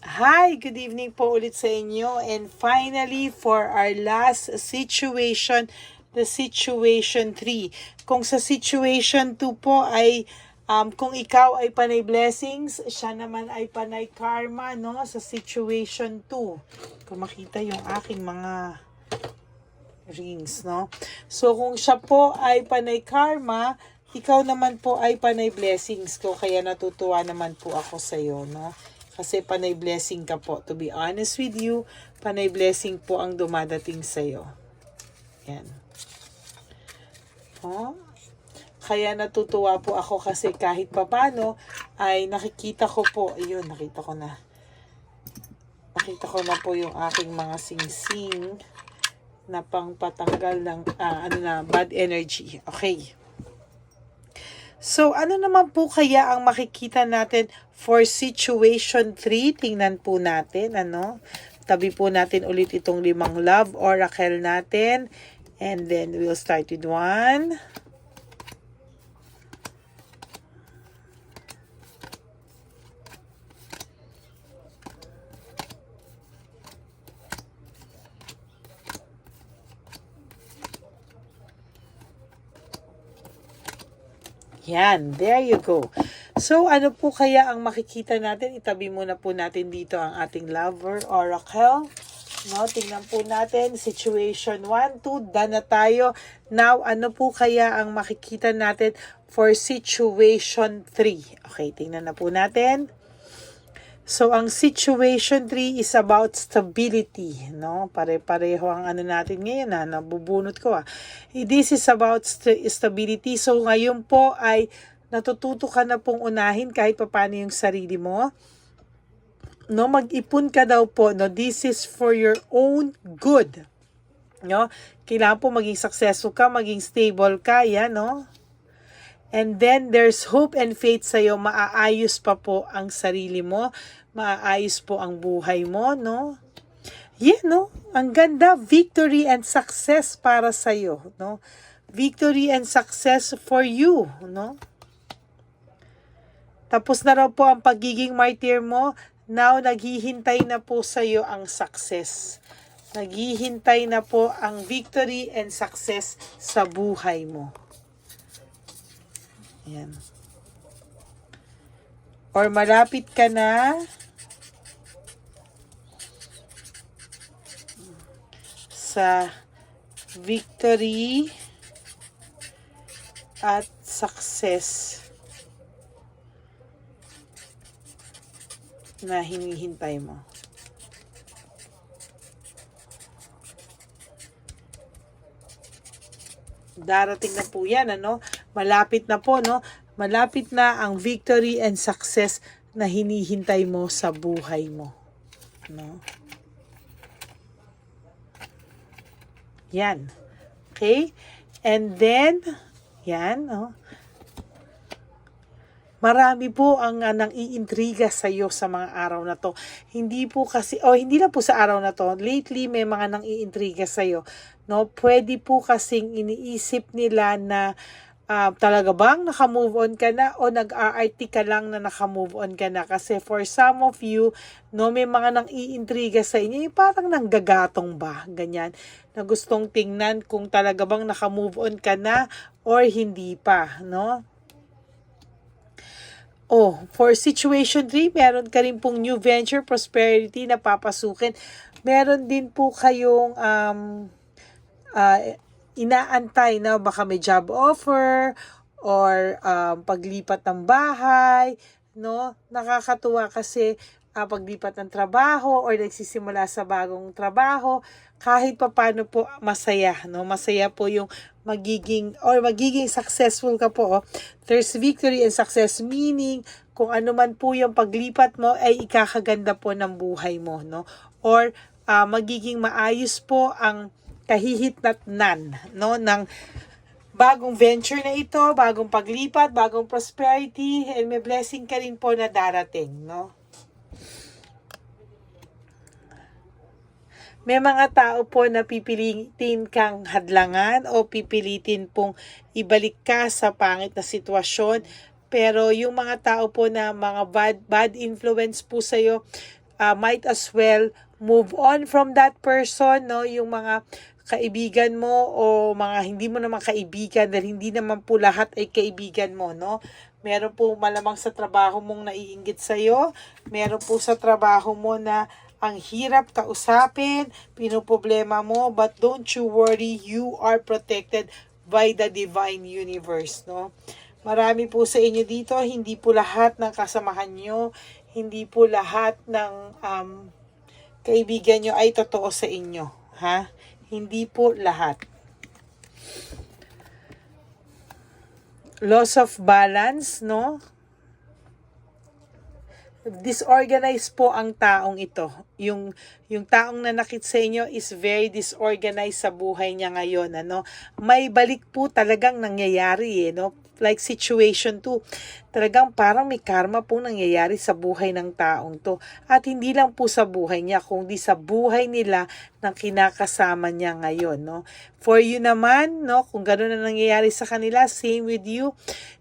Hi, good evening po ulit sa inyo. And finally, for our last situation, the situation 3. Kung sa situation 2 po ay kung ikaw ay panay blessings, siya naman ay panay karma, no? Sa situation 2. Kung makita yung aking mga rings, no? So, kung siya po ay panay karma, ikaw naman po ay panay blessings ko. Kaya natutuwa naman po ako sa iyo, no? Kasi panay blessing ka po. To be honest with you, panay blessing po ang dumadating sa iyo. Yan. Oh? Kaya natutuwa po ako kasi kahit papano ay nakikita ko po, ayun, nakita ko na. Nakita ko na po yung aking mga singsing na pangpatanggal ng bad energy. Okay. So, ano naman po kaya ang makikita natin for situation 3? Tingnan po natin, Tabi po natin ulit itong 5 love oracle natin. And then, we'll start with 1. Yan, there you go. So, ano po kaya ang makikita natin? Itabi muna po natin dito ang ating lover oracle. No, tingnan po natin. Situation 1, 2, done na tayo. Now, ano po kaya ang makikita natin for situation 3? Okay, tingnan na po natin. So, ang situation 3 is about stability, no? Pare-pareho ang natin ngayon, nabubunot ko, This is about stability. So, ngayon po ay natututo ka na pong unahin kahit paano yung sarili mo. No, mag-ipon ka daw po, no? This is for your own good. No? Kailangan po maging successful ka, maging stable ka, yan, no? And then, there's hope and faith sa'yo. Maaayos pa po ang sarili mo. Maaayos po ang buhay mo, no? Yeah, no? Ang ganda. Victory and success para sa'yo, no? Victory and success for you, no? Tapos na raw po ang pagiging martyr mo. Now, naghihintay na po sa'yo ang success. Naghihintay na po ang victory and success sa buhay mo. Yan. Or malapit ka na sa victory at success na hinihintay mo. Darating na po yan, Malapit na po, no? Malapit na ang victory and success na hinihintay mo sa buhay mo, no? Yan. Okay? And then, yan, marami po ang nang-iintriga sa iyo sa mga araw na to. Hindi po kasi, hindi na po sa araw na to. Lately, may mga nang-iintriga sa iyo. No? Pwede po kasing iniisip nila na talaga bang naka-move on ka na o nag-aarty ka lang na naka-move on ka na? Kasi for some of you, no, may mga nang-iintriga sa inyo, yung parang nanggagatong ba? Ganyan. Na gustong tingnan kung talaga bang naka-move on ka na or hindi pa, no? For situation 3, meron ka rin pong new venture, prosperity na papasukin. Meron din po kayong inaantay na baka may job offer or paglipat ng bahay, no? Nakakatuwa kasi paglipat ng trabaho or nagsisimula sa bagong trabaho, kahit papaano po masaya, no? Masaya po yung magiging successful ka po. There's victory and success, meaning kung ano man po yung paglipat mo ay ikakaganda po ng buhay mo, no? Or magiging maayos po ang kahihitnatnan, no, ng bagong venture na ito, bagong paglipat, bagong prosperity, and may blessing ka rin po na darating, no? May mga tao po na pipilitin kang hadlangan o pipilitin pong ibalik ka sa pangit na sitwasyon. Pero yung mga tao po na mga bad influence po sa'yo, might as well move on from that person, no? Yung mga kaibigan mo o mga hindi mo naman kaibigan, dahil hindi naman po lahat ay kaibigan mo, no? Meron po malamang sa trabaho mong naiinggit sa'yo, meron po sa trabaho mo na ang hirap kausapin, pinoproblema mo, but don't you worry, you are protected by the divine universe, no? Marami po sa inyo dito, hindi po lahat ng kasamahan nyo, hindi po lahat ng kaibigan nyo ay totoo sa inyo, ha? Hindi po lahat. Loss of balance, no? Disorganized po ang taong ito. Yung taong nanakit sa inyo is very disorganized sa buhay niya ngayon, ano? May balik po talagang nangyayari, no? Like situation 2. Talagang parang may karma po nangyayari sa buhay ng taong to. At hindi lang po sa buhay niya, kundi sa buhay nila ng kinakasama niya ngayon, no? For you naman, no, kung gano'n na nangyayari sa kanila, same with you,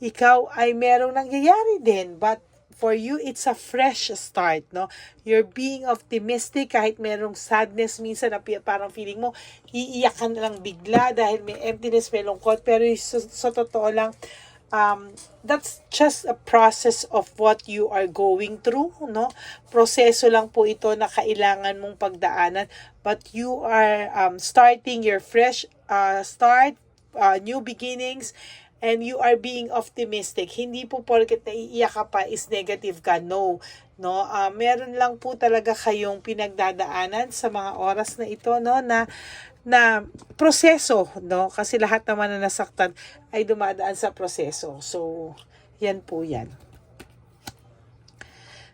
ikaw ay merong nangyayari din, but for you, it's a fresh start, no? You're being optimistic kahit merong sadness minsan na parang feeling mo, iiyak ka na lang bigla dahil may emptiness, may lungkot. Pero sa totoo lang, that's just a process of what you are going through, no? Proseso lang po ito na kailangan mong pagdaanan. But you are starting your fresh start, new beginnings, and you are being optimistic. Hindi po porket naiiyak ka pa is negative ka. No. No, meron lang po talaga kayong pinagdadaanan sa mga oras na ito, no, na proseso, no? Kasi lahat naman na nasaktan ay dumadaan sa proseso. So, yan po yan.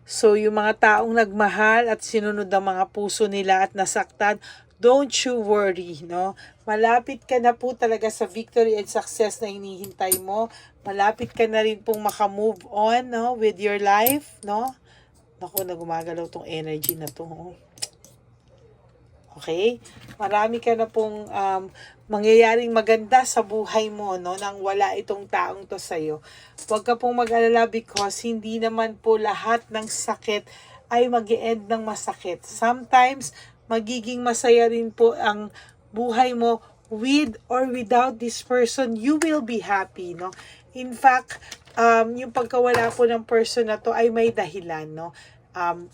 So, yung mga taong nagmahal at sinunod ang mga puso nila at nasaktan, don't you worry, no? Malapit ka na po talaga sa victory and success na hinihintay mo. Malapit ka na rin pong makamove on, no, with your life, no? Naku, nagumagalaw tong energy na to, oh. Okay? Marami ka na pong mangyayaring maganda sa buhay mo, no, nang wala itong taong to sa'yo. Huwag ka pong mag-alala because hindi naman po lahat ng sakit ay mag-e-end ng masakit. Sometimes, magiging masaya rin po ang buhay mo with or without this person. You will be happy, no? In fact, yung pagkawala po ng person na to ay may dahilan, no?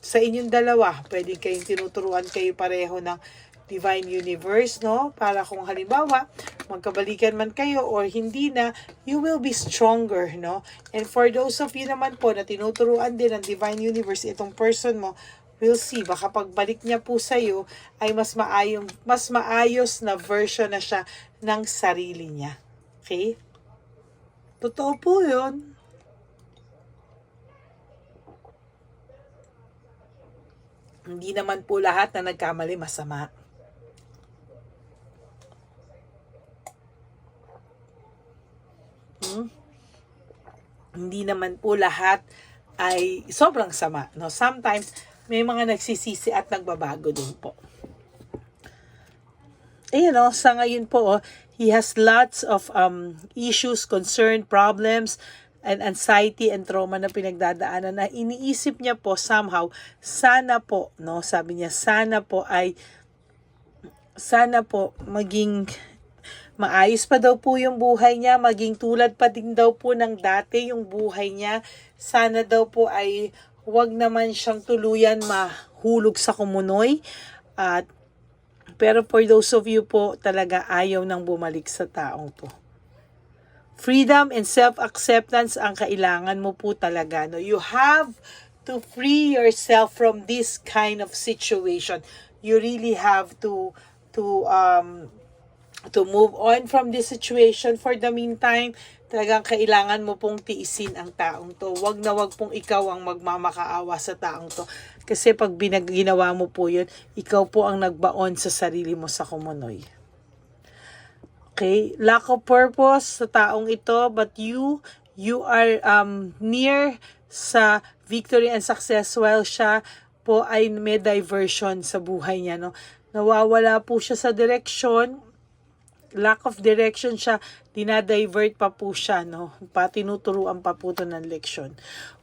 Sa inyong dalawa, pwede kayong tinuturuan kayo pareho ng Divine Universe, no? Para kung halimbawa, magkabalikan man kayo or hindi na, you will be stronger, no? And for those of you naman po na tinuturuan din ng Divine Universe itong person mo, we'll see, baka pagbalik niya po sa'yo ay mas maayos na version na siya ng sarili niya. Okay? Totoo po yun. Hindi naman po lahat na nagkamali masama. Hindi naman po lahat ay sobrang sama, no? Sometimes, may mga nagsisisi at nagbabago din po. Ayan, no, sa ngayon po, he has lots of issues, concern, problems, and anxiety and trauma na pinagdadaanan na iniisip niya po somehow, sana po, no, sabi niya, sana po maging maayos pa daw po yung buhay niya, maging tulad pa din daw po ng dati yung buhay niya. Sana daw po ay huwag naman siyang tuluyan mahulog sa kumunoy. Pero for those of you po, talaga ayaw nang bumalik sa taong to. Freedom and self-acceptance ang kailangan mo po talaga. No? You have to free yourself from this kind of situation. You really have to move on from this situation. For the meantime, talagang kailangan mo pong tiisin ang taong to. Wag na wag pong ikaw ang magmamakaawa sa taong to. Kasi pag ginawa mo po yun, ikaw po ang nagbaon sa sarili mo sa kumunoy. Okay? Lack of purpose sa taong ito, but you are near sa victory and success while siya po ay may diversion sa buhay niya. No? Nawawala po siya sa direksyon. lack of direction siya, dinadivert pa po siya, no? Tinuturuan pa po ito ng leksyon.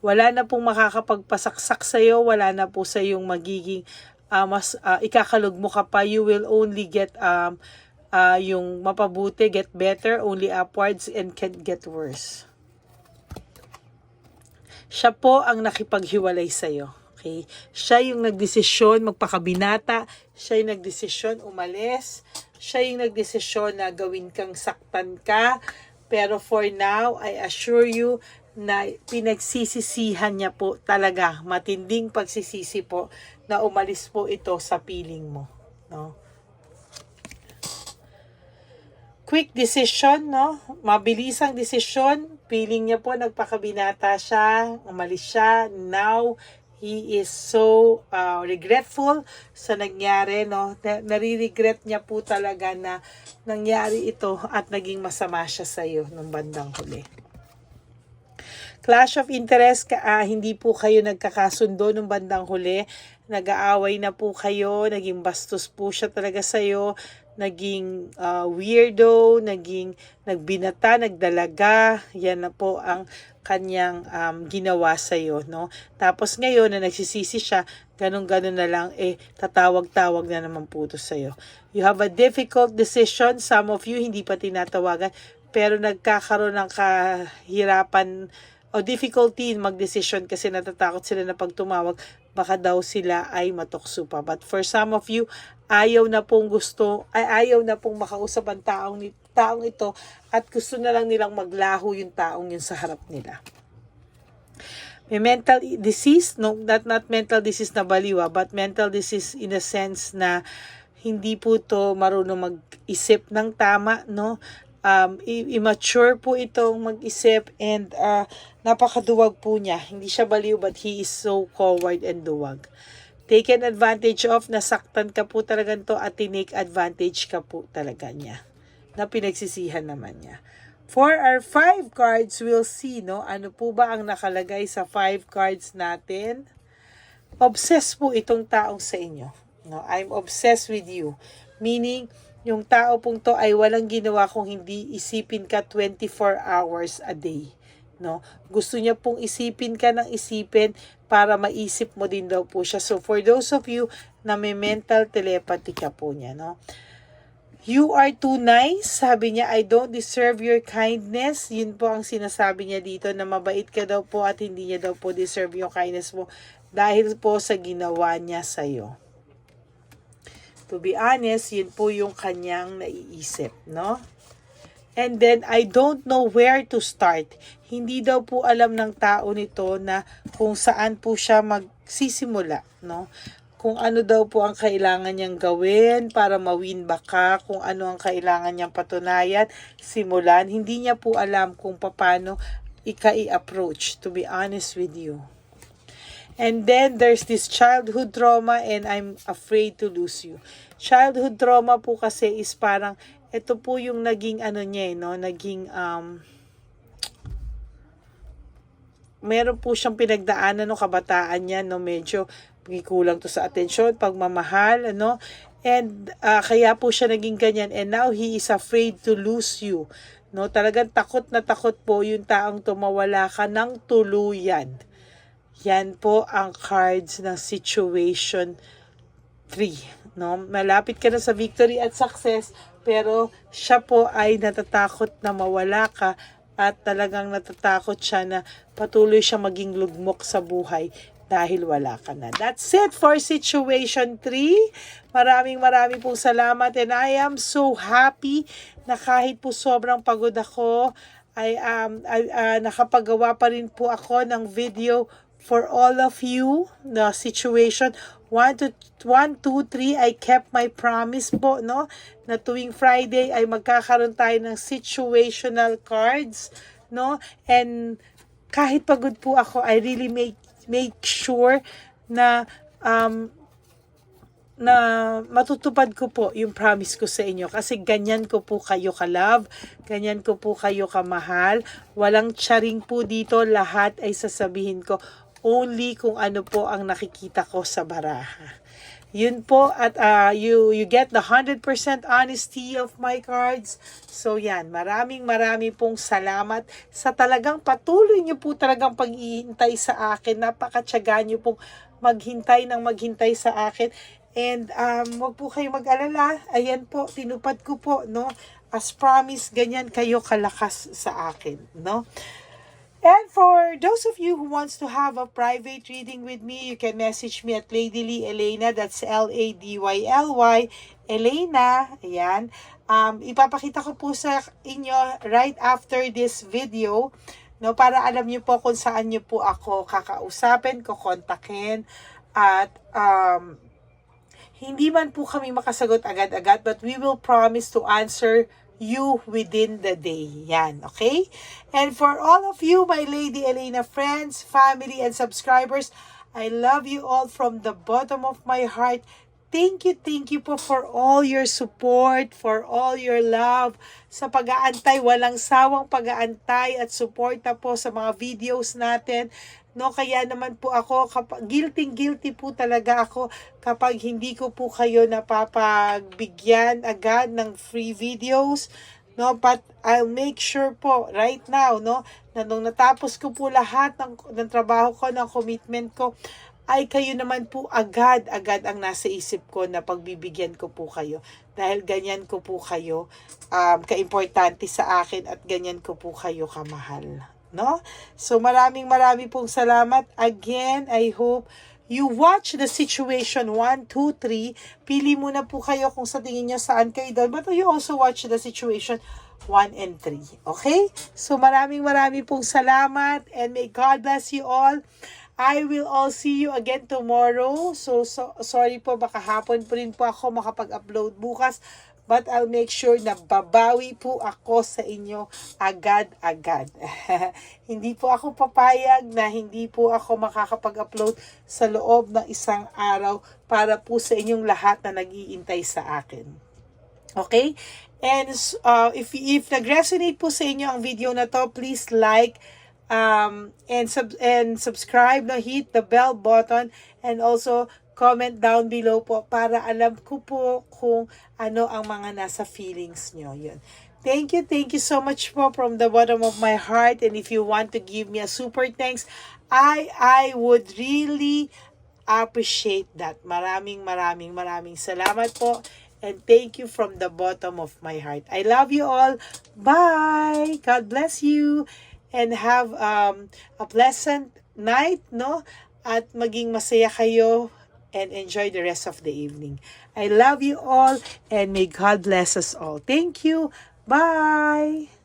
Wala na pong makakapagpasaksak sa'yo, wala na po sa yung magiging ikakalugmo ka pa. You will only get yung mapabuti, get better, only upwards, and can't get worse. Siya po ang nakipaghiwalay sa'yo. Okay? Siya yung nagdesisyon magpakabinata, siya yung nagdesisyon umalis, siya yung nagdesisyon na gawin kang saktan ka, pero for now, I assure you na pinagsisisihan niya po talaga, matinding pagsisisi po na umalis po ito sa piling mo. No? Quick decision, no? Mabilisang desisyon. Feeling niya po, nagpakabinata siya, umalis siya. Now, he is so regretful sa nangyari, no? Nare-regret niya po talaga na nangyari ito at naging masama siya sa iyo nung bandang huli. Clash of interest, hindi po kayo nagkakasundo nung bandang huli. Nag-aaway na po kayo, naging bastos po siya talaga sa iyo. Naging weirdo, naging nagbinata, nagdalaga. Yan na po ang kanyang ginawa sa iyo, no? Tapos ngayon na nagsisisi siya, ganun-ganun na lang, tatawag-tawag na naman po ito sa iyo. You have a difficult decision. Some of you hindi pa tinatawagan, pero nagkakaroon ng kahirapan o difficulty mag-decision kasi natatakot sila na pag tumawag, baka daw sila ay matukso pa. But for some of you, ayaw na pong makausap ang taong ito at gusto na lang nilang maglaho yung taong yun sa harap nila. May mental disease, no, not mental disease na baliwa, but mental disease in a sense na hindi po to marunong mag-isip ng tama, no? Immature po itong mag-isip and napakaduwag po niya. Hindi siya baliw but he is so coward and duwag. Taken advantage of, nasaktan ka po talaga to at tinake advantage ka po talaga niya. Na pinagsisihan naman niya. For our 5 cards, we'll see, no? Ano po ba ang nakalagay sa 5 cards natin? Obsessed po itong taong sa inyo. No? I'm obsessed with you. Meaning, yung tao pong to ay walang ginawa kung hindi isipin ka 24 hours a day. No? Gusto niya pong isipin ka ng isipin para maisip mo din daw po siya. So for those of you na may mental telepathy ka po niya, no? You are too nice. Sabi niya, I don't deserve your kindness. Yun po ang sinasabi niya dito na mabait ka daw po at hindi niya daw po deserve yung kindness mo dahil po sa ginawa niya sa'yo. To be honest, yun po yung kanyang naiisip, no? And then, I don't know where to start. Hindi daw po alam ng tao nito na kung saan po siya magsisimula, no? Kung ano daw po ang kailangan niyang gawin para ma-win back ka, kung ano ang kailangan niyang patunayan, simulan. Hindi niya po alam kung paano i-approach, to be honest with you. And then, there's this childhood trauma and I'm afraid to lose you. Childhood trauma po kasi is parang, ito po yung naging ano niya, no? Naging, meron po siyang pinagdaanan no kabataan niya, no? Medyo kulang to sa atensyon, pagmamahal, ano? And kaya po siya naging ganyan. And now, he is afraid to lose you. No? Talagang takot na takot po yung taong tumawala ka ng tuluyan. Yan po ang cards ng situation 3. No? Malapit ka na sa victory at success, pero siya po ay natatakot na mawala ka at talagang natatakot siya na patuloy siya maging lugmok sa buhay dahil wala ka na. That's it for situation 3. Maraming pong salamat and I am so happy na kahit po sobrang pagod ako, ay nakapagawa pa rin po ako ng video for all of you. The situation 1, 2, 3, I kept my promise po, no? Na tuwing Friday ay magkakaroon tayo ng situational cards, no? And kahit pagod po ako, I really make sure na na matutupad ko po yung promise ko sa inyo kasi ganyan ko po kayo ka-love, ganyan ko po kayo kamahal, walang charing po dito, lahat ay sasabihin ko only kung ano po ang nakikita ko sa baraha. Yun po, at you get the 100% honesty of my cards. So yan, maraming pong salamat sa talagang patuloy nyo po talagang pag-iintay sa akin. Napakatyaga nyo pong maghintay sa akin. And wag po kayo mag-alala. Ayan po, tinupad ko po, no? As promised, ganyan kayo kalakas sa akin, no? And for those of you who wants to have a private reading with me, you can message me at Lady Lee Elena. That's Ladyly Elena. Ayan. Ipapakita ko po sa inyo right after this video, no, para alam niyo po kung saan niyo po ako kakausapin, kukontakin, at hindi man po kami makasagot agad-agad, but we will promise to answer you within the day. Yan, okay? And for all of you, my Lady Elena friends, family, and subscribers, I love you all from the bottom of my heart. Thank you po for all your support, for all your love, sa pag-aantay, walang sawang pag-aantay at suporta po sa mga videos natin. No, kaya naman po ako, guilty po talaga ako kapag hindi ko po kayo napapagbigyan agad ng free videos. No, but I'll make sure po right now, no, na nung natapos ko po lahat ng trabaho ko, ng commitment ko, ay kayo naman po agad ang nasa isip ko na pagbibigyan ko po kayo. Dahil ganyan ko po kayo kaimportante sa akin at ganyan ko po kayo kamahal. No? So marami pong salamat. Again, I hope you watch the situation 1, 2, 3. Pili muna po kayo kung sa tingin nyo saan kayo doon. But you also watch the situation 1 and 3. Okay? So maraming pong salamat and may God bless you all. I will all see you again tomorrow. So sorry po, baka hapon po rin po ako makapag-upload bukas. But I'll make sure na babawi po ako sa inyo agad-agad. Hindi po ako papayag na hindi po ako makakapag-upload sa loob ng isang araw para po sa inyong lahat na nag-iintay sa akin. Okay? And if nag-resonate po sa inyo ang video na to, please like, and subscribe, hit the bell button, and also comment down below po para alam ko po kung ano ang mga nasa feelings nyo. Yun. Thank you so much po from the bottom of my heart. And if you want to give me a super thanks, I would really appreciate that. Maraming salamat po. And thank you from the bottom of my heart. I love you all. Bye! God bless you. And have a pleasant night, no? At maging masaya kayo and enjoy the rest of the evening. I love you all and may God bless us all. Thank you. Bye!